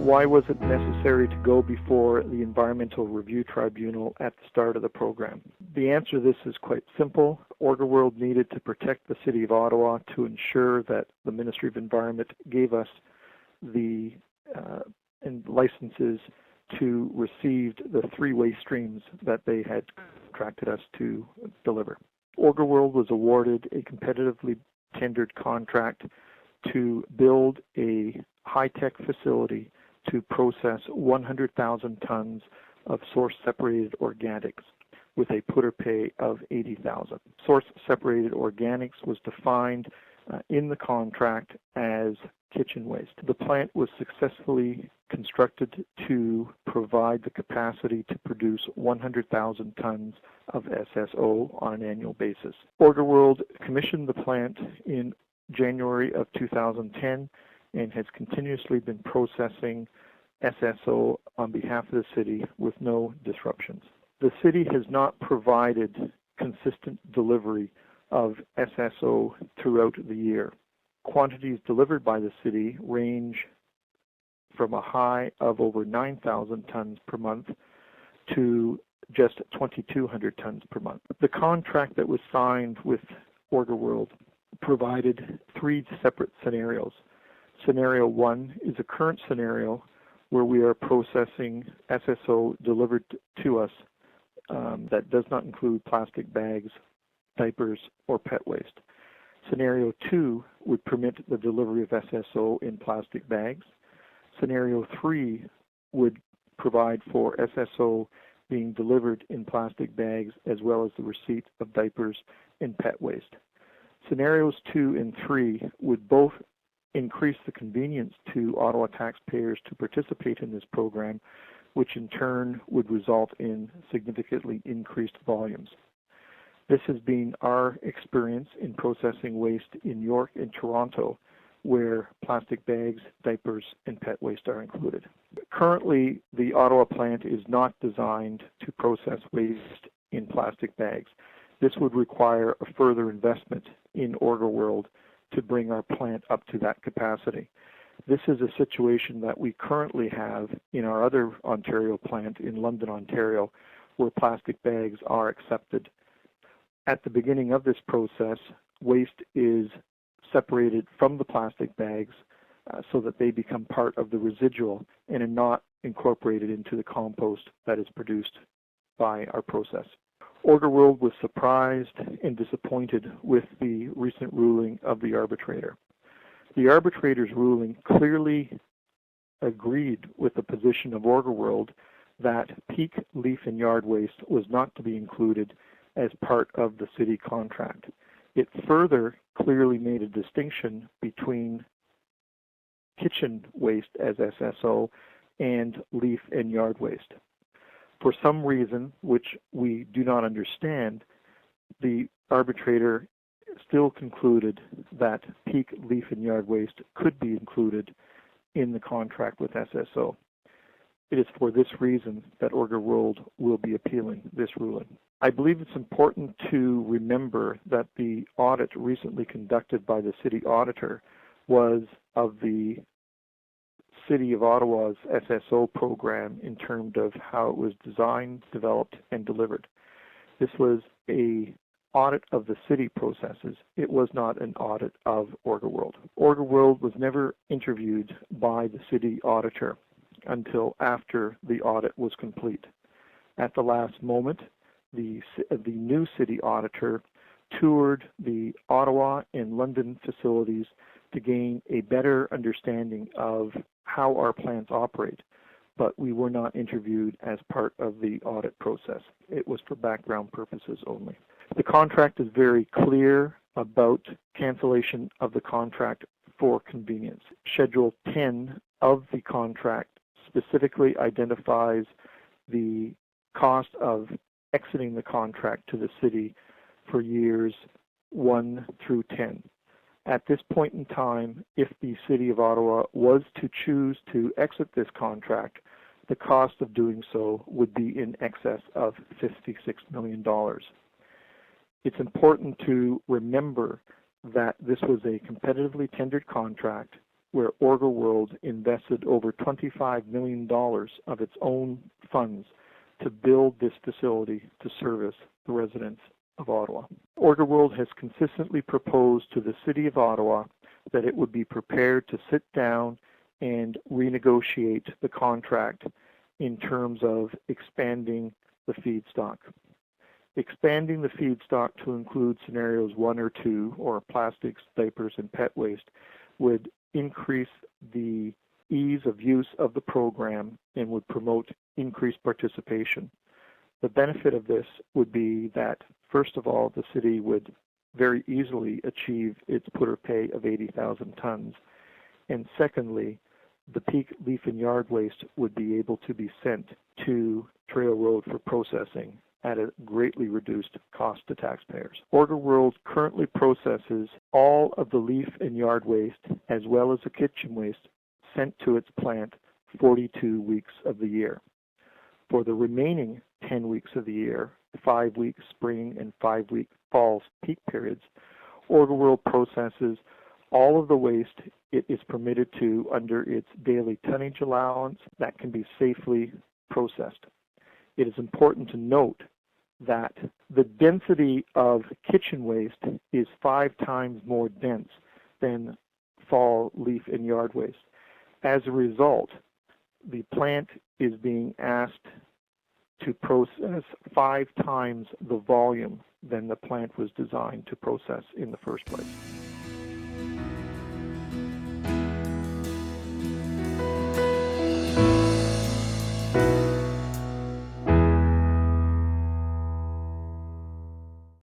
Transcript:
Why was it necessary to go before the Environmental Review Tribunal at the start of the program? The answer to this is quite simple. Orgaworld needed to protect the City of Ottawa to ensure that the Ministry of Environment gave us the licenses to receive the 3 waste streams that they had contracted us to deliver. Orgaworld was awarded a competitively tendered contract to build a high-tech facility to process 100,000 tons of source-separated organics with a put-or-pay of $80,000. Source-separated organics was defined in the contract as kitchen waste. The plant was successfully constructed to provide the capacity to produce 100,000 tons of SSO on an annual basis. Orgaworld commissioned the plant in January of 2010 and has continuously been processing SSO on behalf of the city with no disruptions. The city has not provided consistent delivery of SSO throughout the year. Quantities delivered by the city range from a high of over 9,000 tons per month to just 2,200 tons per month. The contract that was signed with Orgaworld provided 3 separate scenarios. Scenario 1 is a current scenario where we are processing SSO delivered to us that does not include plastic bags, diapers, or pet waste. Scenario 2 would permit the delivery of SSO in plastic bags. Scenario 3 would provide for SSO being delivered in plastic bags as well as the receipt of diapers and pet waste. Scenarios 2 and 3 would both increase the convenience to Ottawa taxpayers to participate in this program, which in turn would result in significantly increased volumes. This has been our experience in processing waste in York and Toronto, where plastic bags, diapers, and pet waste are included. Currently, the Ottawa plant is not designed to process waste in plastic bags. This would require a further investment in Orgaworld to bring our plant up to that capacity. This is a situation that we currently have in our other Ontario plant in London, Ontario, where plastic bags are accepted. At the beginning of this process, waste is separated from the plastic bags so that they become part of the residual and are not incorporated into the compost that is produced by our process. Orgaworld was surprised and disappointed with the recent ruling of the arbitrator. The arbitrator's ruling clearly agreed with the position of Orgaworld that peak leaf and yard waste was not to be included as part of the city contract. It further clearly made a distinction between kitchen waste as SSO and leaf and yard waste. For some reason, which we do not understand, the arbitrator still concluded that peak leaf and yard waste could be included in the contract with SSO. It is for this reason that Orgaworld will be appealing this ruling. I believe it's important to remember that the audit recently conducted by the city auditor was of the City of Ottawa's SSO program in terms of how it was designed, developed, and delivered. This was an audit of the city processes. It was not an audit of Orgaworld. Orgaworld was never interviewed by the city auditor until after the audit was complete. At the last moment, the new city auditor toured the Ottawa and London facilities to gain a better understanding of how our plants operate, but we were not interviewed as part of the audit process. It was for background purposes only. The contract is very clear about cancellation of the contract for convenience. Schedule 10 of the contract specifically identifies the cost of exiting the contract to the city for years 1 through 10. At this point in time, if the City of Ottawa was to choose to exit this contract, the cost of doing so would be in excess of $56 million. It's important to remember that this was a competitively tendered contract where Orgaworld invested over $25 million of its own funds to build this facility to service the residents of Ottawa. Orgaworld has consistently proposed to the City of Ottawa that it would be prepared to sit down and renegotiate the contract in terms of expanding the feedstock. Expanding the feedstock to include scenarios 1 or 2, or plastics, diapers, and pet waste, would increase the ease of use of the program and would promote increased participation. The benefit of this would be that, first of all, the city would very easily achieve its put-or-pay of 80,000 tons, and secondly, the peak leaf and yard waste would be able to be sent to Trail Road for processing at a greatly reduced cost to taxpayers. Orgaworld currently processes all of the leaf and yard waste as well as the kitchen waste sent to its plant 42 weeks of the year. For the remaining 10 weeks of the year, 5-week spring and 5-week fall peak periods, Orgaworld processes all of the waste it is permitted to under its daily tonnage allowance that can be safely processed. It is important to note that the density of kitchen waste is 5 times more dense than fall leaf and yard waste. As a result, the plant is being asked to process 5 times the volume than the plant was designed to process in the first place.